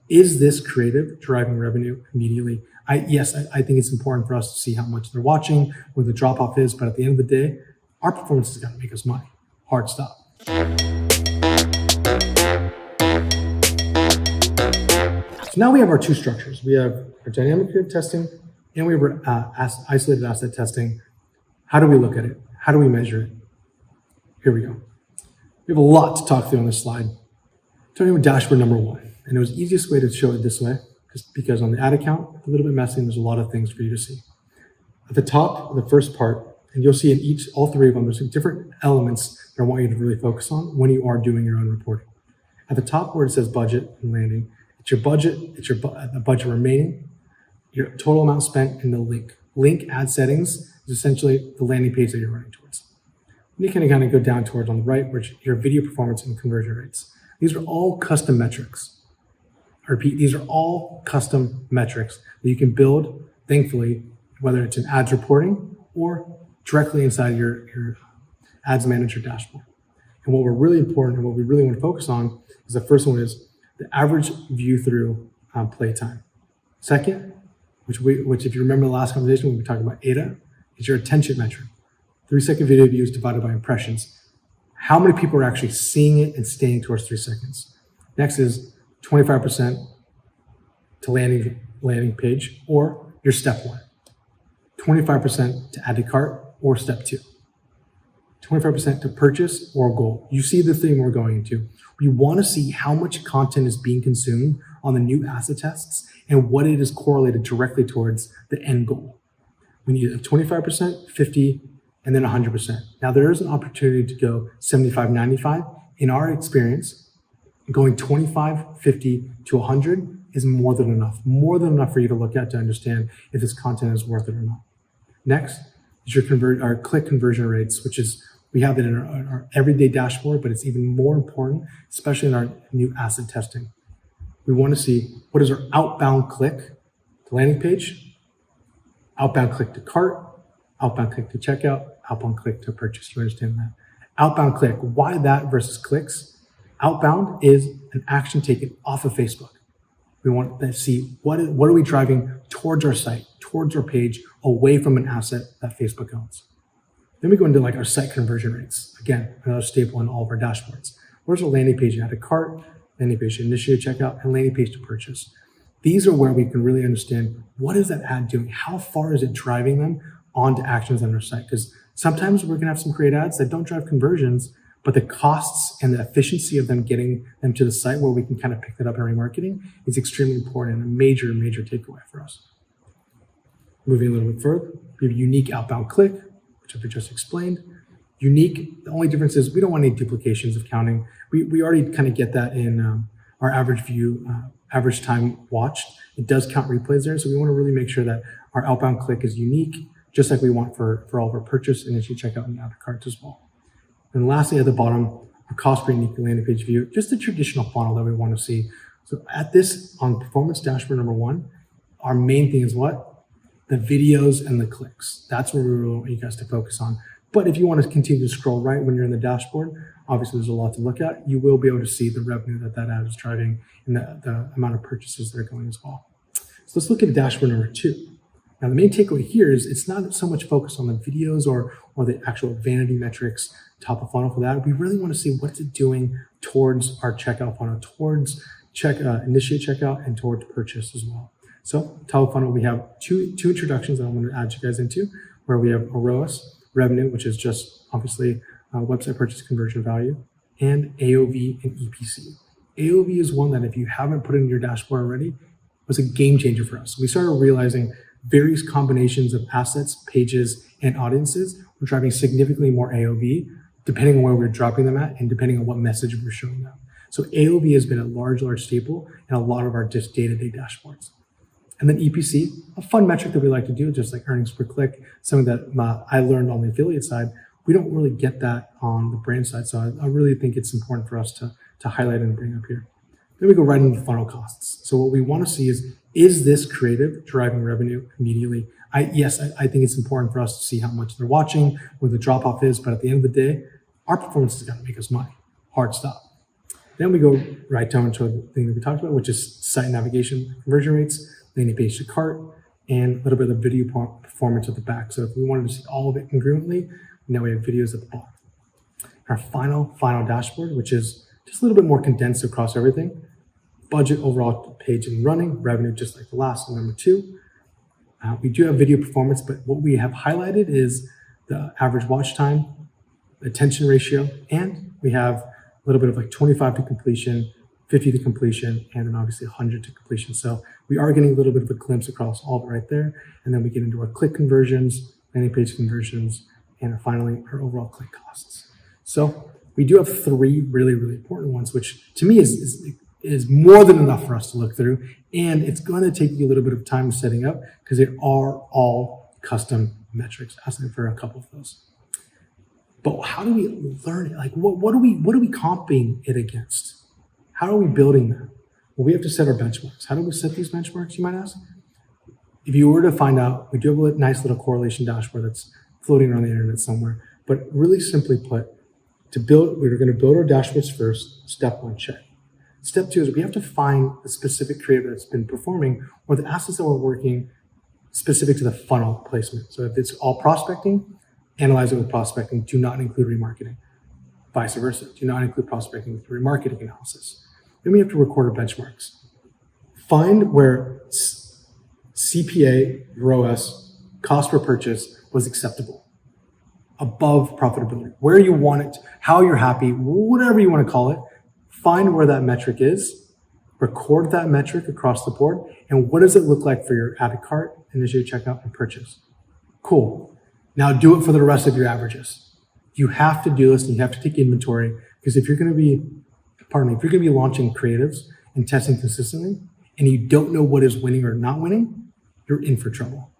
Is this creative driving revenue immediately? I think it's important for us to see how much they're watching, where the drop off is, but at the end of the day, our performance is going to make us money. Hard stop. So now we have our two structures. We have our dynamic creative testing and we have our isolated asset testing. How do we look at it? How do we measure it? Here we go. We have a lot to talk through on this slide. Starting with dashboard number one. And it was the easiest way to show it this way because on the ad account, it's a little bit messy and there's a lot of things for you to see. At the top, the first part, and you'll see in all three of them, there's some different elements that I want you to really focus on when you are doing your own reporting. At the top where it says budget and landing, it's your budget, the budget remaining, your total amount spent, and the link. Link ad settings is essentially the landing page that you're running towards. And you can kind of go down towards on the right, which your video performance and conversion rates. These are all custom metrics. I repeat, these are all custom metrics that you can build, thankfully, whether it's in ads reporting or directly inside your ads manager dashboard. And what we're really important and what we really want to focus on is the first one is the average view through play time. Second, which if you remember the last conversation when we talked about ADA, is your attention metric. 3-second video views divided by impressions. How many people are actually seeing it and staying towards 3 seconds? Next is 25% to landing page or your step one. 25% to add to cart or step two. 25% to purchase or goal. You see the thing we're going into. We want to see how much content is being consumed on the new asset tests and what it is correlated directly towards the end goal. We need a 25%, 50, and then 100%. Now there is an opportunity to go 75, 95. In our experience, going 25, 50 to 100 is more than enough for you to look at to understand if this content is worth it or not. Next is our click conversion rates, which is, we have it in our everyday dashboard, but it's even more important, especially in our new asset testing. We want to see what is our outbound click to landing page, outbound click to cart, outbound click to checkout, outbound click to purchase. You understand that? Outbound click, why that versus clicks? Outbound is an action taken off of Facebook. We want to see what are we driving towards our site, towards our page, away from an asset that Facebook owns. Then we go into like our site conversion rates. Again, another staple in all of our dashboards. Where's our landing page to add a cart, landing page to initiate checkout, and landing page to purchase? These are where we can really understand what is that ad doing? How far is it driving them onto actions on our site? Because sometimes we're going to have some great ads that don't drive conversions, but the costs and the efficiency of them getting them to the site where we can kind of pick that up in remarketing is extremely important and a major takeaway for us. Moving a little bit further, we have unique outbound click, which I've just explained. Unique, the only difference is we don't want any duplications of counting. We already kind of get that in our average view, average time watched. It does count replays there, so we want to really make sure that our outbound click is unique, just like we want for all of our purchase, initiate checkout, and add to carts as well. And lastly, at the bottom, our cost per unique landing page view, just the traditional funnel that we want to see. So at this, on performance dashboard number one, our main thing is what? The videos and the clicks. That's where we really want you guys to focus on. But if you want to continue to scroll right when you're in the dashboard, obviously there's a lot to look at. You will be able to see the revenue that ad is driving and the amount of purchases that are going as well. So let's look at dashboard number two. Now, the main takeaway here is it's not so much focused on the videos or the actual vanity metrics, top of funnel for that. We really want to see what's it doing towards our checkout funnel, towards initiate checkout and towards purchase as well. So top of funnel, we have two introductions that I'm going to add you guys into, where we have ROAS, revenue, which is just obviously website purchase conversion value, and AOV and EPC. AOV is one that if you haven't put in your dashboard already, was a game changer for us. We started realizing various combinations of assets, pages, and audiences were driving significantly more AOV, depending on where we're dropping them at and depending on what message we're showing them. So AOV has been a large staple in a lot of our just day-to-day dashboards. And then EPC, a fun metric that we like to do, just like earnings per click, something that I learned on the affiliate side. We don't really get that on the brand side. So I really think it's important for us to highlight and bring up here. Then we go right into funnel costs. So what we want to see is this creative driving revenue immediately? I think it's important for us to see how much they're watching, where the drop off is, but at the end of the day, our performance is going to make us money. Hard stop. Then we go right down to the thing that we talked about, which is site navigation conversion rates, landing page to cart, and a little bit of the video performance at the back. So if we wanted to see all of it congruently, now we have videos at the bottom. Our final dashboard, which is just a little bit more condensed across everything. Budget, overall page and running, revenue, just like the last one, number 2. We do have video performance, but what we have highlighted is the average watch time, attention ratio, and we have a little bit of like 25 to completion, 50 to completion, and then obviously 100 to completion. So we are getting a little bit of a glimpse across all of it right there. And then we get into our click conversions, landing page conversions, and finally our overall click costs. So we do have 3 really, really important ones, which to me is more than enough for us to look through. And it's going to take you a little bit of time setting up because they are all custom metrics. Asking for a couple of those. But how do we learn it? Like what are we comping it against? How are we building that? Well, we have to set our benchmarks. How do we set these benchmarks, you might ask? If you were to find out, we do have a nice little correlation dashboard that's floating around the internet somewhere. But really simply put, we're going to build our dashboards first. Step 1, check. Step 2 is we have to find the specific creative that's been performing or the assets that we're working specific to the funnel placement. So if it's all prospecting, analyze it with prospecting. Do not include remarketing. Vice versa. Do not include prospecting with remarketing analysis. Then we have to record our benchmarks. Find where CPA, ROAS, cost per purchase was acceptable, above profitability, where you want it, how you're happy, whatever you want to call it. Find where that metric is, record that metric across the board, and what does it look like for your added cart, initiate checkout, and purchase? Cool. Now do it for the rest of your averages. You have to do this and you have to take inventory because if you're going to be launching creatives and testing consistently and you don't know what is winning or not winning, you're in for trouble.